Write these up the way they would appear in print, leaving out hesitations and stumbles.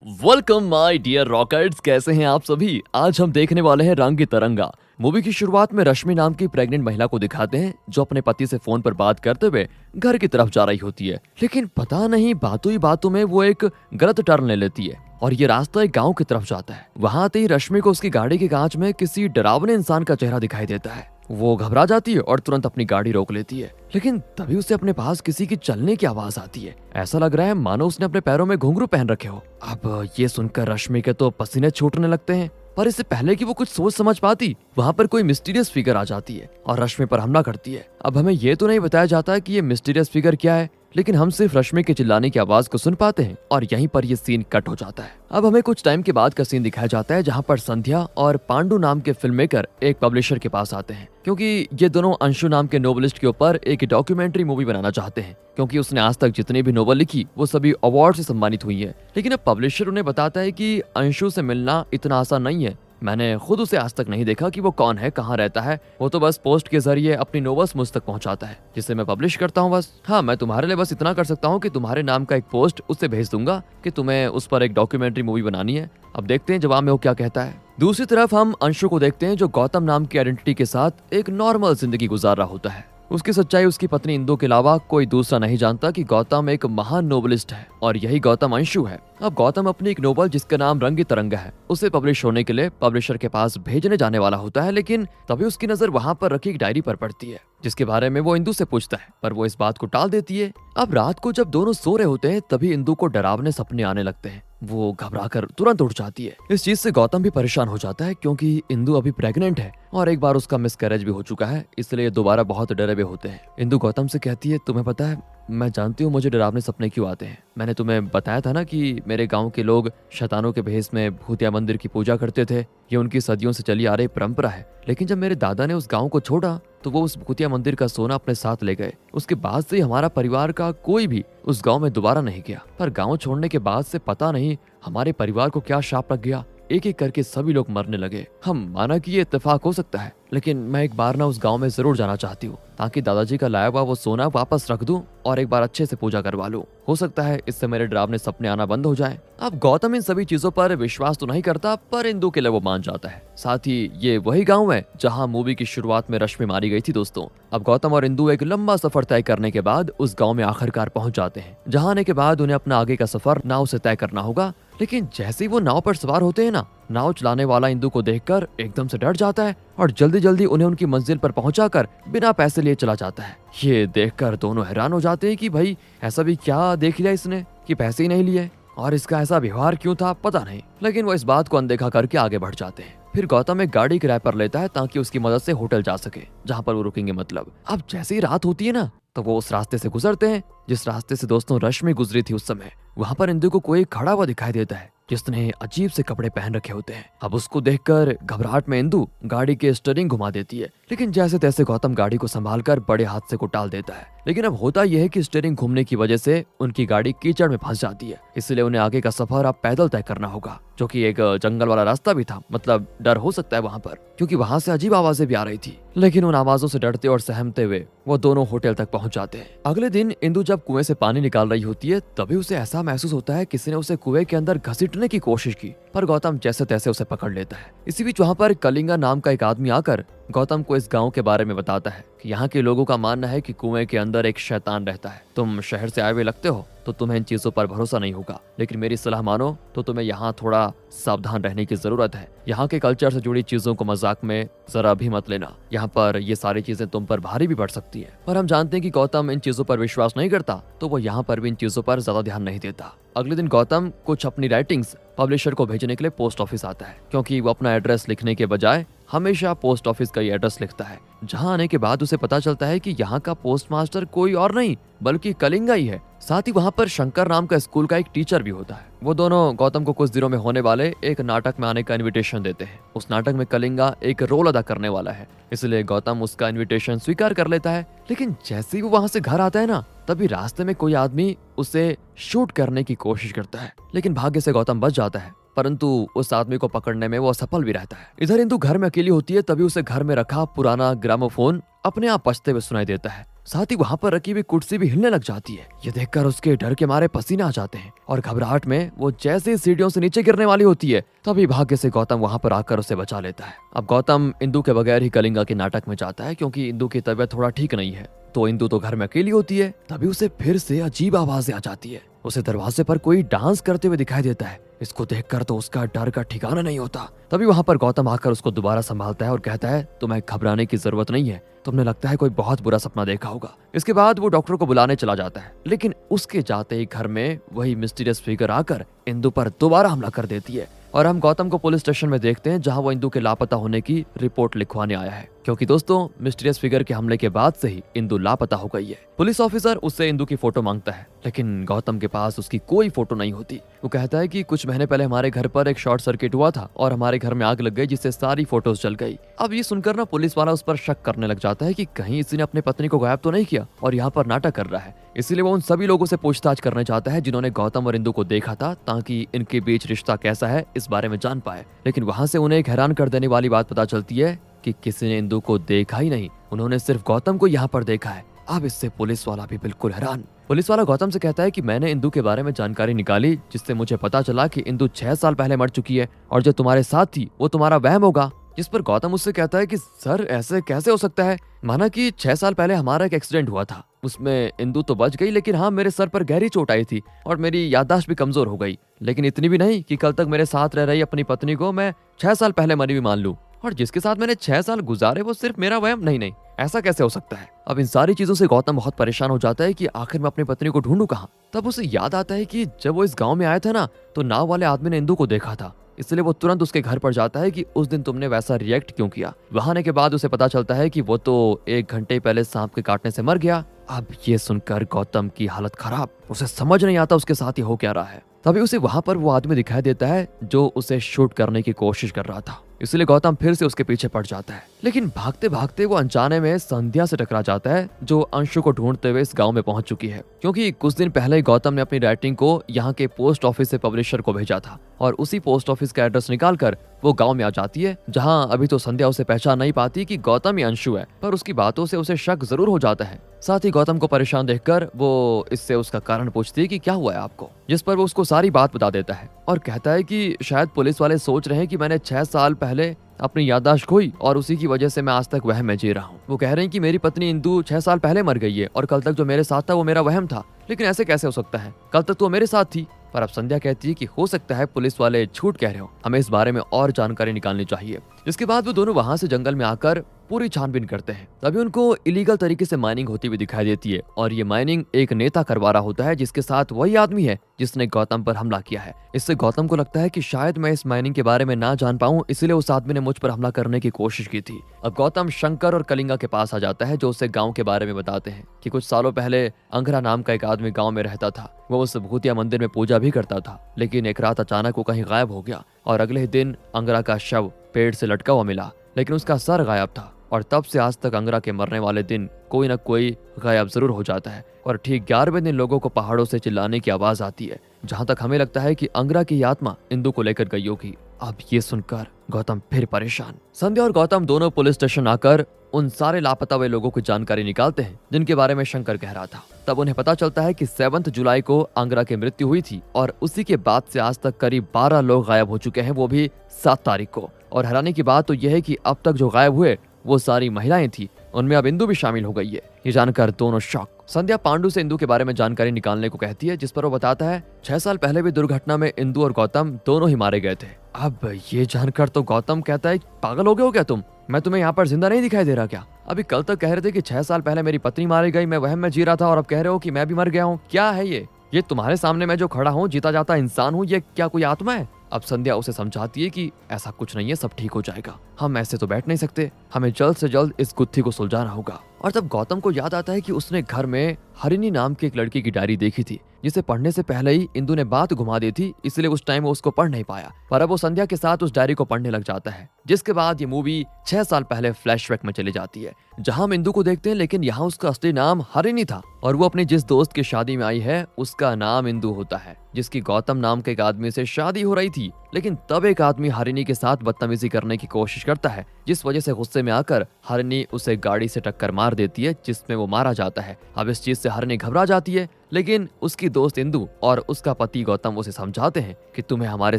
Welcome my dear rockets, कैसे हैं आप सभी। आज हम देखने वाले हैं रंग तिरंगा। मूवी की शुरुआत में रश्मि नाम की प्रेग्नेंट महिला को दिखाते हैं जो अपने पति से फोन पर बात करते हुए घर की तरफ जा रही होती है, लेकिन पता नहीं बातों ही बातों में वो एक गलत टर्न ले लेती है और ये रास्ता एक गांव की तरफ जाता है। वहां आते ही रश्मि को उसकी गाड़ी के कांच में किसी डरावने इंसान का चेहरा दिखाई देता है। वो घबरा जाती है और तुरंत अपनी गाड़ी रोक लेती है, लेकिन तभी उसे अपने पास किसी की चलने की आवाज आती है। ऐसा लग रहा है मानो उसने अपने पैरों में घुंघरू पहन रखे हो। अब ये सुनकर रश्मि के तो पसीने छूटने लगते हैं, पर इससे पहले कि वो कुछ सोच समझ पाती, वहाँ पर कोई मिस्टीरियस फिगर आ जाती है और रश्मि पर हमला करती है। अब हमें ये तो नहीं बताया जाता कि ये मिस्टीरियस फिगर क्या है, लेकिन हम सिर्फ रश्मि के चिल्लाने की आवाज को सुन पाते हैं और यहीं पर ये सीन कट हो जाता है। अब हमें कुछ टाइम के बाद का सीन दिखाया जाता है जहाँ पर संध्या और पांडु नाम के फिल्म मेकर एक पब्लिशर के पास आते हैं, क्योंकि ये दोनों अंशु नाम के नोवेलिस्ट के ऊपर एक डॉक्यूमेंट्री मूवी बनाना चाहते हैं, क्योंकि उसने आज तक जितनी भी नोवेल लिखी वो सभी अवार्ड से सम्मानित हुई है। लेकिन अब पब्लिशर उन्हें बताता है कि अंशु से मिलना इतना आसान नहीं है। मैंने खुद उसे आज तक नहीं देखा कि वो कौन है, कहाँ रहता है। वो तो बस पोस्ट के जरिए अपनी नोवेल्स मुझ तक पहुंचाता है, जिसे मैं पब्लिश करता हूँ बस। हाँ, मैं तुम्हारे लिए बस इतना कर सकता हूँ कि तुम्हारे नाम का एक पोस्ट उससे भेज दूंगा कि तुम्हें उस पर एक डॉक्यूमेंट्री मूवी बनानी है। अब देखते हैं जवाब में वो क्या कहता है। दूसरी तरफ हम अंशु को देखते हैं जो गौतम नाम की आइडेंटिटी के साथ एक नॉर्मल जिंदगी गुजार रहा होता है। उसकी सच्चाई उसकी पत्नी इंदु के अलावा कोई दूसरा नहीं जानता कि गौतम एक महान नोवेलिस्ट है और यही गौतम अंशु है। अब गौतम अपनी एक नोवेल जिसका नाम रंग तिरंगा है उसे पब्लिश होने के लिए पब्लिशर के पास भेजने जाने वाला होता है, लेकिन तभी उसकी नजर वहां पर रखी एक डायरी पर पड़ती है जिसके बारे में वो इंदु से पूछता है, पर वो इस बात को टाल देती है। अब रात को जब दोनों सो रहे होते हैं तभी इंदु को डरावने सपने आने लगते हैं। वो घबराकर तुरंत उठ जाती है। इस चीज से गौतम भी परेशान हो जाता है, क्योंकि इंदु अभी प्रेग्नेंट है और एक बार उसका मिसकैरेज भी हो चुका है, इसलिए दोबारा बहुत डरे हुए होते हैं। इंदु गौतम से कहती है, तुम्हें पता है मैं जानती हूँ मुझे डरावने सपने क्यों आते हैं। मैंने तुम्हें बताया था ना कि मेरे गांव के लोग शैतानों के भेष में भूतिया मंदिर की पूजा करते थे। ये उनकी सदियों से चली आ रही परंपरा है, लेकिन जब मेरे दादा ने उस गांव को छोड़ा तो वो उस भूतिया मंदिर का सोना अपने साथ ले गए। उसके बाद से हमारा परिवार का कोई भी उस गांव में दोबारा नहीं गया। पर गांव छोड़ने के बाद से पता नहीं हमारे परिवार को क्या शाप लग गया, एक एक करके सभी लोग मरने लगे। हम माना कि ये इत्तेफाक हो सकता है, लेकिन मैं एक बार ना उस गांव में जरूर जाना चाहती हूँ ताकि दादाजी का लाया हुआ वो सोना वापस रख दूं और एक बार अच्छे से पूजा करवा लूं। हो सकता है इससे मेरे डरावने सपने आना बंद हो जाए। अब गौतम इन सभी चीजों पर विश्वास तो नहीं करता, पर इंदु के लिए वो मान जाता है। साथ ही ये वही गाँव है जहाँ मूवी की शुरुआत में रश्मि मारी गई थी दोस्तों। अब गौतम और इंदु एक लंबा सफर तय करने के बाद उस गाँव में आखिरकार पहुंच जाते हैं, जहाँ आने के बाद उन्हें अपना आगे का सफर नाव से तय करना होगा। लेकिन जैसे ही वो नाव पर सवार होते हैं ना, नाव चलाने वाला इंदु को देखकर एकदम से डर जाता है और जल्दी जल्दी उन्हें उनकी मंजिल पर पहुंचाकर बिना पैसे लिए चला जाता है। ये देखकर दोनों हैरान हो जाते हैं कि भाई ऐसा भी क्या देख लिया इसने कि पैसे ही नहीं लिए, और इसका ऐसा व्यवहार क्यों था पता नहीं। लेकिन वो इस बात को अनदेखा करके आगे बढ़ जाते हैं। फिर गौतम एक गाड़ी किराए पर लेता है ताकि उसकी मदद से होटल जा सके जहाँ पर वो रुकेंगे। मतलब अब जैसे ही रात होती है ना, तो वो उस रास्ते से गुजरते हैं जिस रास्ते से दोस्तों रश्मि गुजरी थी उस समय। वहाँ पर इंदु को कोई खड़ा हुआ दिखाई देता है जिसने अजीब से कपड़े पहन रखे होते हैं। अब उसको देखकर घबराहट में इंदु गाड़ी के स्टीयरिंग घुमा देती है, लेकिन जैसे तैसे गौतम गाड़ी को संभालकर बड़े हादसे को टाल देता है। लेकिन अब होता यह है कि स्टीयरिंग घूमने की वजह से उनकी गाड़ी कीचड़ में फंस जाती है, इसलिए उन्हें आगे का सफर अब पैदल तय करना होगा, जो कि एक जंगल वाला रास्ता भी था। मतलब डर हो सकता है वहाँ पर, क्योंकि वहाँ से अजीब आवाजें भी आ रही थी। लेकिन उन आवाजों से डरते और सहमते हुए वो दोनों होटल तक पहुंच जाते हैं। अगले दिन इंदु जब कुएं से पानी निकाल रही होती है तभी उसे ऐसा महसूस होता है किसी ने उसे कुएं के अंदर घसीटने की कोशिश की, पर गौतम जैसे तैसे उसे पकड़ लेता है। इसी बीच वहाँ पर कलिंगा नाम का एक आदमी आकर गौतम को इस गांव के बारे में बताता है कि यहाँ के लोगों का मानना है कि कुएं के अंदर एक शैतान रहता है। तुम शहर से आए हुए लगते हो तो तुम्हें इन चीजों पर भरोसा नहीं होगा, लेकिन मेरी सलाह मानो तो तुम्हें यहाँ थोड़ा सावधान रहने की जरूरत है। यहाँ के कल्चर से जुड़ी चीजों को मजाक में जरा भी मत लेना, यहाँ पर ये सारी चीजें तुम पर भारी भी पड़ सकती है। पर हम जानते हैं कि गौतम इन चीजों पर विश्वास नहीं करता, तो वो यहाँ पर भी इन चीजों पर ज्यादा ध्यान नहीं देता। अगले दिन गौतम कुछ अपनी राइटिंग्स पब्लिशर को भेजने के लिए पोस्ट ऑफिस आता है, क्योंकि वो अपना एड्रेस लिखने के बजाय हमेशा पोस्ट ऑफिस का ही एड्रेस लिखता है। जहां आने के बाद उसे पता चलता है कि यहाँ का पोस्ट मास्टर कोई और नहीं बल्कि कलिंगा ही है। साथ ही वहाँ पर शंकर नाम का स्कूल का एक टीचर भी होता है। वो दोनों गौतम को कुछ दिनों में होने वाले एक नाटक में आने का इनविटेशन देते हैं। उस नाटक में कलिंगा एक रोल अदा करने वाला है, इसलिए गौतम उसका इनविटेशन स्वीकार कर लेता है। लेकिन जैसे ही वो वहाँ से घर आता है ना, तभी रास्ते में कोई आदमी उसे शूट करने की कोशिश करता है, लेकिन भाग्य से गौतम बच जाता है, परंतु उस आदमी को पकड़ने में वो असफल भी रहता है। इधर इंदु घर में अकेली होती है, तभी उसे घर में रखा पुराना ग्रामोफोन अपने आप बजते हुए सुनाई देता है। साथ ही वहाँ पर रखी हुई कुर्सी भी हिलने लग जाती है। ये देखकर उसके डर के मारे पसीने आ जाते हैं और घबराहट में वो जैसे ही सीढ़ियों से नीचे गिरने वाली होती है तभी भाग्य से गौतम वहाँ पर आकर उसे बचा लेता है। अब गौतम इंदु के बगैर ही कलिंगा के नाटक में जाता है क्योंकि इंदु की तबीयत थोड़ा ठीक नहीं है। तो इंदु तो घर में अकेली होती है। तभी उसे फिर से अजीब आवाजें आ जाती है। उसे दरवाजे पर कोई डांस करते हुए दिखाई देता है। इसको देखकर तो उसका डर का ठिकाना नहीं होता। तभी वहां पर गौतम आकर उसको दोबारा संभालता है और कहता है तुम्हें घबराने की जरूरत नहीं है, तुमने लगता है कोई बहुत बुरा सपना देखा होगा। इसके बाद वो डॉक्टर को बुलाने चला जाता है, लेकिन उसके जाते ही घर में वही मिस्टीरियस फिगर आकर इंदु पर दोबारा हमला कर देती है। और हम गौतम को पुलिस स्टेशन में देखते हैं जहां वो इंदु के लापता होने की रिपोर्ट लिखवाने आया है, क्योंकि दोस्तों मिस्टीरियस फिगर के हमले के बाद से ही इंदु लापता हो गई है। पुलिस ऑफिसर उससे इंदु की फोटो मांगता है, लेकिन गौतम के पास उसकी कोई फोटो नहीं होती। वो कहता है कि कुछ महीने पहले हमारे घर पर एक शॉर्ट सर्किट हुआ था और हमारे घर में आग लग गई जिससे सारी फोटोज जल गई। अब ये सुनकर ना पुलिस वाला उस पर शक करने लग जाता है कि कहीं इसी ने अपनी पत्नी को गायब तो नहीं किया और यहाँ पर नाटक कर रहा है। इसीलिए वो उन सभी लोगों से पूछताछ करना चाहता है जिन्होंने गौतम और इंदु को देखा था, ताकि इनके बीच रिश्ता कैसा है इस बारे में जान पाए। लेकिन वहां से उन्हें एक हैरान कर देने वाली बात पता चलती है कि किसी ने इंदु को देखा ही नहीं, उन्होंने सिर्फ गौतम को यहाँ पर देखा है। अब इससे पुलिस वाला भी बिल्कुल हैरान। पुलिस वाला गौतम से कहता है कि मैंने इंदु के बारे में जानकारी निकाली जिससे मुझे पता चला कि इंदु 6 साल पहले मर चुकी है और जो तुम्हारे साथ थी वो तुम्हारा वहम होगा। जिस पर गौतम उससे कहता है कि सर ऐसे कैसे हो सकता है, माना कि 6 साल पहले हमारा एक एक्सीडेंट हुआ था, उसमें इंदु तो बच गई, लेकिन हाँ मेरे सर पर गहरी चोट आई थी और मेरी याददाश्त भी कमजोर हो गई। लेकिन इतनी भी नहीं कि कल तक मेरे साथ रह रही अपनी पत्नी को मैं 6 साल पहले मरी हुई मान लूं, और जिसके साथ मैंने 6 साल गुजारे वो सिर्फ मेरा वहम। नहीं, ऐसा कैसे हो सकता है। अब इन सारी चीजों से गौतम बहुत परेशान हो जाता है कि आखिर मैं अपनी पत्नी को ढूंढूं कहाँ। तब उसे याद आता है कि जब वो इस गांव में आया था ना, तो नाव वाले आदमी ने इंदु को देखा था, इसलिए वो तुरंत उसके घर पर जाता है कि उस दिन तुमने वैसा रिएक्ट क्यों किया। वहां आने के बाद उसे पता चलता है कि वो तो 1 घंटे पहले सांप के काटने से मर गया। अब ये सुनकर गौतम की हालत खराब, उसे समझ नहीं आता उसके साथ ही हो क्या रहा है। तभी उसे वहां पर वो आदमी दिखाई देता है जो उसे शूट करने की कोशिश कर रहा था, इसलिए गौतम फिर से उसके पीछे पड़ जाता है। लेकिन भागते भागते वो अनजाने में संध्या से टकरा जाता है जो अंशु को ढूंढते हुए इस गांव में पहुंच चुकी है, क्योंकि कुछ दिन पहले गौतम ने अपनी राइटिंग को यहाँ के पोस्ट ऑफिस से पब्लिशर को भेजा था और उसी पोस्ट ऑफिस का एड्रेस निकालकर वो गांव में आ जाती है, जहां अभी तो संध्या उसे पहचान नहीं पाती कि गौतम ही अंशु है, पर उसकी बातों से उसे शक जरूर हो जाता है। साथ ही गौतम को परेशान देखकर वो इससे उसका कारण पूछती है कि क्या हुआ है आपको, जिस पर वो उसको सारी बात बता देता है और कहता है कि शायद पुलिस वाले सोच रहे हैं कि मैंने 6 साल पहले अपनी याददाश्त खोई और उसी की वजह से मैं आज तक वहम में जी रहा हूँ। वो कह रहे हैं कि मेरी पत्नी इंदु 6 साल पहले मर गई है और कल तक जो मेरे साथ था वो मेरा वहम था, लेकिन ऐसे कैसे हो सकता है, कल तक तो मेरे साथ थी। पर अब संध्या कहती है कि हो सकता है पुलिस वाले झूठ कह रहे हो, हमें इस बारे में और जानकारी निकालनी चाहिए। इसके बाद वो दोनों वहां से जंगल में आकर पूरी छानबीन करते हैं। तभी उनको इलीगल तरीके से माइनिंग होती हुई दिखाई देती है और ये माइनिंग एक नेता करवा रहा होता है जिसके साथ वही आदमी है जिसने गौतम पर हमला किया है। इससे गौतम को लगता है कि शायद मैं इस माइनिंग के बारे में ना जान पाऊं, इसलिए उस आदमी ने मुझ पर हमला करने की कोशिश की थी। अब गौतम शंकर और कलिंगा के पास आ जाता है जो उसे गाँव के बारे में बताते हैं कि कुछ सालों पहले अंगरा नाम का एक आदमी गाँव में रहता था। वो उस भूतिया मंदिर में पूजा भी करता था, लेकिन एक रात अचानक वो कहीं गायब हो गया और अगले ही दिन अंगरा का शव पेड़ से लटका हुआ मिला, लेकिन उसका सर गायब था। और तब से आज तक अंगरा के मरने वाले दिन कोई न कोई गायब जरूर हो जाता है और ठीक 11वें दिन लोगों को पहाड़ों से चिल्लाने की आवाज आती है, जहां तक हमें लगता है कि अंगरा की आत्मा इंदु को लेकर गई होगी। अब ये सुनकर गौतम फिर परेशान। संध्या और गौतम दोनों पुलिस स्टेशन आकर उन सारे लापता हुए लोगों की जानकारी निकालते हैं जिनके बारे में शंकर कह रहा था। तब उन्हें पता चलता है कि 7 जुलाई को अंगरा की मृत्यु हुई थी और उसी के बाद से आज तक करीब 12 लोग गायब हो चुके हैं, वो भी 7 तारीख को। और हैरानी की बात तो यह है कि अब तक जो गायब हुए वो सारी महिलाएं थी, उनमें अब इंदु भी शामिल हो गई है। ये जानकर दोनों शॉक। संध्या पांडु से इंदु के बारे में जानकारी निकालने को कहती है, जिस पर वो बताता है 6 साल पहले भी दुर्घटना में इंदु और गौतम दोनों ही मारे गए थे। अब ये जानकर तो गौतम कहता है पागल हो गए हो क्या तुम, मैं तुम्हें यहाँ पर जिंदा नहीं दिखाई दे रहा क्या? अभी कल तक कह रहे थे कि 6 साल पहले मेरी पत्नी मारी गई, मैं वहम में जी रहा था, और अब कह रहे हो कि मैं भी मर गया हूँ। क्या है ये तुम्हारे सामने मैं जो खड़ा हूँ जीता जाता इंसान हूँ, ये क्या कोई आत्मा है? अब संध्या उसे समझाती है कि ऐसा कुछ नहीं है, सब ठीक हो जाएगा, हम ऐसे तो बैठ नहीं सकते, हमें जल्द से जल्द इस गुत्थी को सुलझाना होगा। और तब गौतम को याद आता है कि उसने घर में हरिणी नाम की एक लड़की की डायरी देखी थी, जिसे पढ़ने से पहले ही इंदु ने बात घुमा दी थी, इसलिए उस टाइम वो उसको पढ़ नहीं पाया। पर अब वो संध्या के साथ उस डायरी को पढ़ने लग जाता है, जिसके बाद ये मूवी 6 साल पहले फ्लैशबैक में चली जाती है, जहां हम इंदु को देखते हैं, लेकिन यहाँ उसका असली नाम हरिणी था और वो अपने जिस दोस्त की शादी में आई है उसका नाम इंदु होता है, जिसकी गौतम नाम के एक आदमी से शादी हो रही थी। लेकिन तब एक आदमी हरिणी के साथ बदतमीजी करने की कोशिश करता है, जिस वजह से गुस्से में आकर हरिणी उसे गाड़ी से टक्कर मार देती है, जिसमें वो मारा जाता है। अब इस चीज से हरिणी घबरा जाती है, लेकिन उसकी दोस्त इंदु और उसका पति गौतम उसे समझाते हैं कि तुम्हें हमारे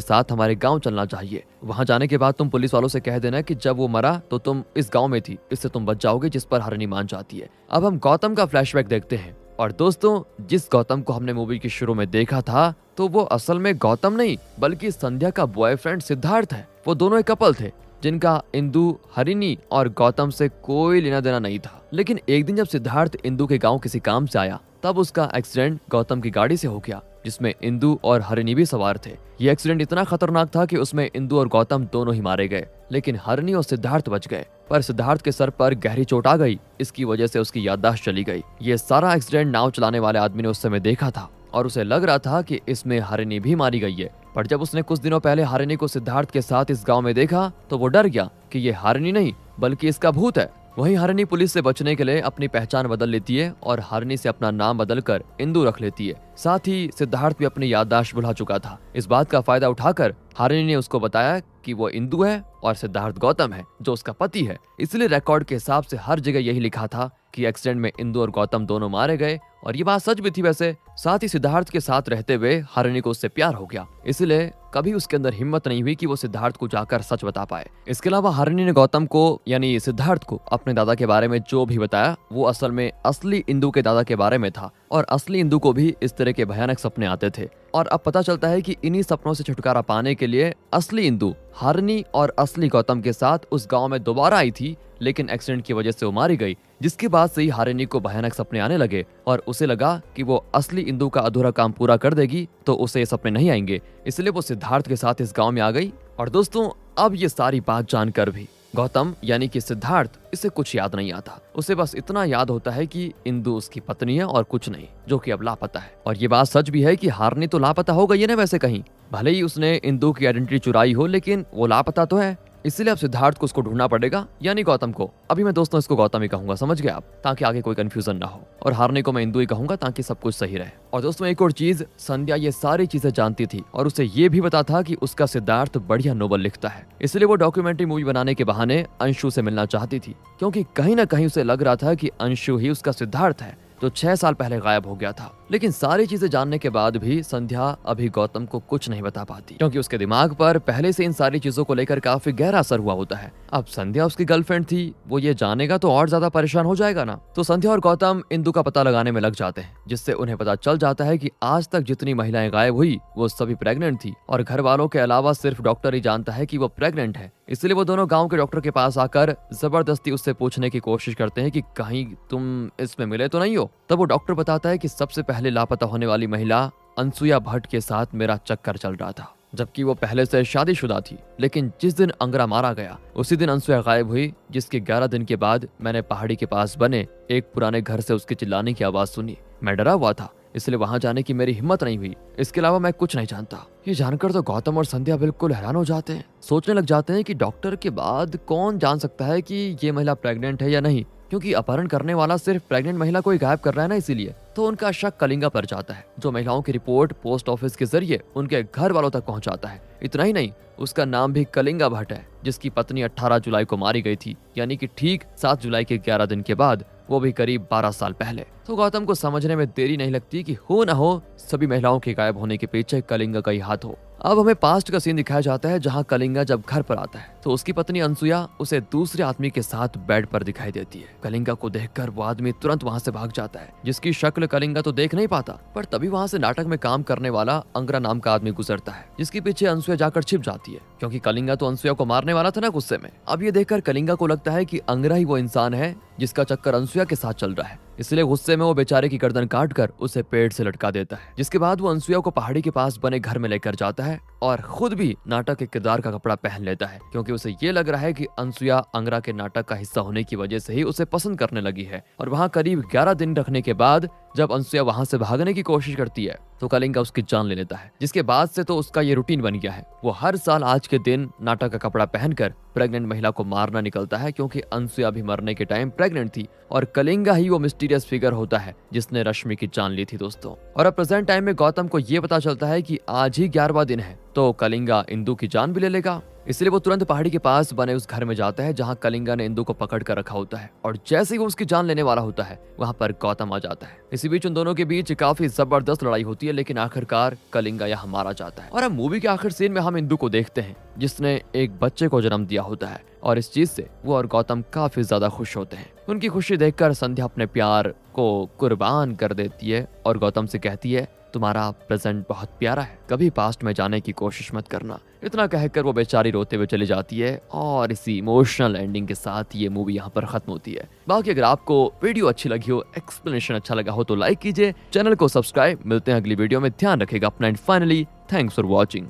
साथ हमारे गांव चलना चाहिए। वहां जाने के बाद तुम पुलिस वालों से कह देना कि जब वो मरा तो तुम इस गांव में थी, इससे तुम बच जाओगे, जिस पर हरिणी मान जाती है। अब हम गौतम का फ्लैशबैक देखते हैं। और दोस्तों, जिस गौतम को हमने मूवी की शुरू में देखा था, तो वो असल में गौतम नहीं बल्कि संध्या का बॉयफ्रेंड सिद्धार्थ है। वो दोनों एक कपल थे जिनका इंदु, हरिणी और गौतम से कोई लेना देना नहीं था। लेकिन एक दिन जब सिद्धार्थ इंदु के गांव किसी काम से आया, तब उसका एक्सीडेंट गौतम की गाड़ी से हो गया, जिसमें इंदु और हरिणी भी सवार थे। ये एक्सीडेंट इतना खतरनाक था कि उसमें इंदु और गौतम दोनों ही मारे गए, लेकिन हरिणी और सिद्धार्थ बच गए। पर सिद्धार्थ के सर पर गहरी चोट आ गई, इसकी वजह से उसकी याददाश्त चली गई। ये सारा एक्सीडेंट नाव चलाने वाले आदमी ने उस समय देखा था और उसे लग रहा था कि इसमें हरिणी भी मारी गई है। पर जब उसने कुछ दिनों पहले हरिणी को सिद्धार्थ के साथ इस गांव में देखा, तो वो डर गया कि ये हरिणी नहीं बल्कि इसका भूत है। वहीं हरिणी पुलिस से बचने के लिए अपनी पहचान बदल लेती है और हरिणी से अपना नाम बदलकर इंदु रख लेती है। साथ ही सिद्धार्थ भी अपनी याददाश्त भुला चुका था। इस बात का फायदा उठाकर हरिणी ने उसको बताया कि वो इंदु है और सिद्धार्थ गौतम है, जो उसका पति है। इसलिए रिकॉर्ड के हिसाब से हर जगह यही लिखा था कि एक्सीडेंट में इंदु और गौतम दोनों मारे गए, और ये बात सच भी थी वैसे। साथ ही सिद्धार्थ के साथ रहते हुए हरिणी को उससे प्यार हो गया, इसलिए कभी उसके अंदर हिम्मत नहीं हुई कि वो सिद्धार्थ को जाकर सच बता पाए। इसके अलावा हरिणी ने गौतम को यानी सिद्धार्थ को अपने दादा के बारे में जो भी बताया, वो असल में असली इंदु के दादा के बारे में था, और असली इंदु को भी इस तरह के भयानक सपने आते थे। और अब पता चलता है कि इन्हीं सपनों से छुटकारा पाने के लिए असली इंदु हरिणी और असली गौतम के साथ उस गांव में दोबारा आई थी, लेकिन एक्सीडेंट की वजह से वो मारी गई। जिसके बाद से ही हरिणी को भयानक सपने आने लगे और उसे लगा कि वो असली इंदु का अधूरा काम पूरा कर देगी तो उसे ये सपने नहीं आएंगे, इसलिए वो सिद्धार्थ के साथ इस गांव में आ गई। और दोस्तों, अब ये सारी बात जानकर भी गौतम यानी कि सिद्धार्थ, इसे कुछ याद नहीं आता। उसे बस इतना याद होता है कि इंदु उसकी पत्नी है और कुछ नहीं, जो कि अब लापता है। और ये बात सच भी है कि हरिणी तो लापता हो गई है ना वैसे कहीं, भले ही उसने इंदु की आइडेंटिटी चुराई हो, लेकिन वो लापता तो है। इसलिए अब सिद्धार्थ को उसको ढूंढना पड़ेगा, यानी गौतम को। अभी मैं दोस्तों इसको गौतम ही कहूंगा, समझ गए आप, ताकि आगे कोई कंफ्यूजन ना हो। और हरिणी को मैं इंदु ही कहूंगा ताकि सब कुछ सही रहे। और दोस्तों एक और चीज, संध्या ये सारी चीजें जानती थी और उसे ये भी पता था कि उसका सिद्धार्थ बढ़िया नोवेल लिखता है, इसलिए वो डॉक्यूमेंट्री मूवी बनाने के बहाने अंशु से मिलना चाहती थी, क्योंकि कहीं ना कहीं उसे लग रहा था कि अंशु ही उसका सिद्धार्थ है, जो 6 साल पहले गायब हो गया था। लेकिन सारी चीजें जानने के बाद भी संध्या अभी गौतम को कुछ नहीं बता पाती, क्योंकि उसके दिमाग पर पहले से इन सारी चीजों को लेकर काफी गहरा असर हुआ होता है। अब संध्या उसकी गर्लफ्रेंड थी, वो ये जानेगा तो और ज्यादा परेशान हो जाएगा ना। तो संध्या और गौतम इंदु का पता लगाने में लग जाते हैं, जिससे उन्हें पता चल जाता है कि आज तक जितनी महिलाएं गायब हुई वो सभी प्रेग्नेंट थी, और घर वालों के अलावा सिर्फ डॉक्टर ही जानता है कि वो प्रेग्नेंट है। इसलिए वो दोनों गांव के डॉक्टर के पास आकर जबरदस्ती उससे पूछने की कोशिश करते हैं कि कहीं तुम इसमें मिले तो नहीं हो। तब वो डॉक्टर बताता है कि सबसे पहले लापता होने वाली महिला अनसुया भट्ट के साथ मेरा चक्कर चल रहा था, जबकि वो पहले से शादीशुदा थी। लेकिन जिस दिन अंगरा मारा गया उसी दिन अनसुया गायब हुई, जिसके 11 दिन के बाद मैंने पहाड़ी के पास बने एक पुराने घर से उसके चिल्लाने की आवाज सुनी। मैं डरा हुआ था, इसलिए वहां जाने की मेरी हिम्मत नहीं हुई। इसके अलावा मैं कुछ नहीं जानता। ये जानकर तो गौतम और संध्या बिल्कुल हैरान हो जाते हैं, सोचने लग जाते हैं कि डॉक्टर के बाद कौन जान सकता है कि ये महिला प्रेग्नेंट है या नहीं, क्योंकि अपहरण करने वाला सिर्फ प्रेग्नेंट महिला को ही गायब कर रहा है ना, इसीलिए। तो उनका शक कलिंगा पर जाता है, जो महिलाओं की रिपोर्ट पोस्ट ऑफिस के जरिए उनके घर वालों तक पहुंचाता है। इतना ही नहीं, उसका नाम भी कलिंगा भट्ट है, जिसकी पत्नी 18 जुलाई को मारी गई थी, यानी कि ठीक 7 जुलाई के 11 दिन के बाद, वो भी करीब 12 साल पहले। तो गौतम को समझने में देरी नहीं लगती कि हो न हो सभी महिलाओं के गायब होने के पीछे कलिंगा का ही हाथ हो। अब हमें पास्ट का सीन दिखाया जाता है, जहां कलिंगा जब घर पर आता है तो उसकी पत्नी अनसुया उसे दूसरे आदमी के साथ बेड पर दिखाई देती है। कलिंगा को देखकर वो आदमी तुरंत वहां से भाग जाता है, जिसकी शक्ल कलिंगा तो देख नहीं पाता। पर तभी वहां से नाटक में काम करने वाला अंगरा नाम का आदमी गुजरता है, जिसके पीछे अनसुया जाकर छिप जाती है, क्योंकि कलिंगा तो अनसुया को मारने वाला था ना गुस्से में। अब ये देखकर कलिंगा को लगता है कि अंगरा ही वो इंसान है जिसका चक्कर अनसुया के साथ चल रहा है, इसलिए गुस्से में वो बेचारे की गर्दन काटकर उसे पेड़ से लटका देता है। जिसके बाद वो अनसुया को पहाड़ी के पास बने घर में लेकर जाता है और खुद भी नाटक के किरदार का कपड़ा पहन लेता है, क्योंकि उसे ये लग रहा है कि अनसुया अंगरा के नाटक का हिस्सा होने की वजह से ही उसे पसंद करने लगी है। और वहाँ करीब 11 दिन रखने के बाद जब अनसुया वहाँ से भागने की कोशिश करती है, तो कलिंगा उसकी जान ले लेता है, जिसके बाद से तो उसका ये रूटीन बन गया है। वो हर साल आज के दिन नाटक का कपड़ा पहनकर प्रेग्नेंट महिला को मारना निकलता है, क्योंकि अनसुया भी मरने के टाइम प्रेग्नेंट थी और कलिंगा ही वो मिस्टीरियस फिगर होता है जिसने रश्मि की जान ली थी दोस्तों। और अब प्रेजेंट टाइम में गौतम को ये पता चलता है कि आज ही 11वां दिन है, तो कलिंगा इंदु की जान भी ले लेगा। इसलिए वो तुरंत पहाड़ी के पास बने उस घर में जाता है जहाँ कलिंगा ने इंदु को पकड़ कर रखा होता है, और जैसे ही वो उसकी जान लेने वाला होता है वहाँ पर गौतम आ जाता है। इसी बीच उन दोनों के बीच काफी जबरदस्त लड़ाई होती है, लेकिन आखिरकार कलिंगा यहाँ मारा जाता है। और अब मूवी के आखिर सीन में हम इंदु को देखते हैं जिसने एक बच्चे को जन्म दिया होता है, और इस चीज से वो और गौतम काफी ज्यादा खुश होते हैं। उनकी खुशी देखकर संध्या अपने प्यार को कुर्बान कर देती है और गौतम से कहती है, तुम्हारा प्रेजेंट बहुत प्यारा है, कभी पास्ट में जाने की कोशिश मत करना। इतना कहकर वो बेचारी रोते हुए चली जाती है, और इसी इमोशनल एंडिंग के साथ ये मूवी यहाँ पर खत्म होती है। बाकी अगर आपको वीडियो अच्छी लगी हो, एक्सप्लेनेशन अच्छा लगा हो तो लाइक कीजिए, चैनल को सब्सक्राइब। मिलते हैं अगली वीडियो में, ध्यान रखिएगा अपना, and finally thanks for watching.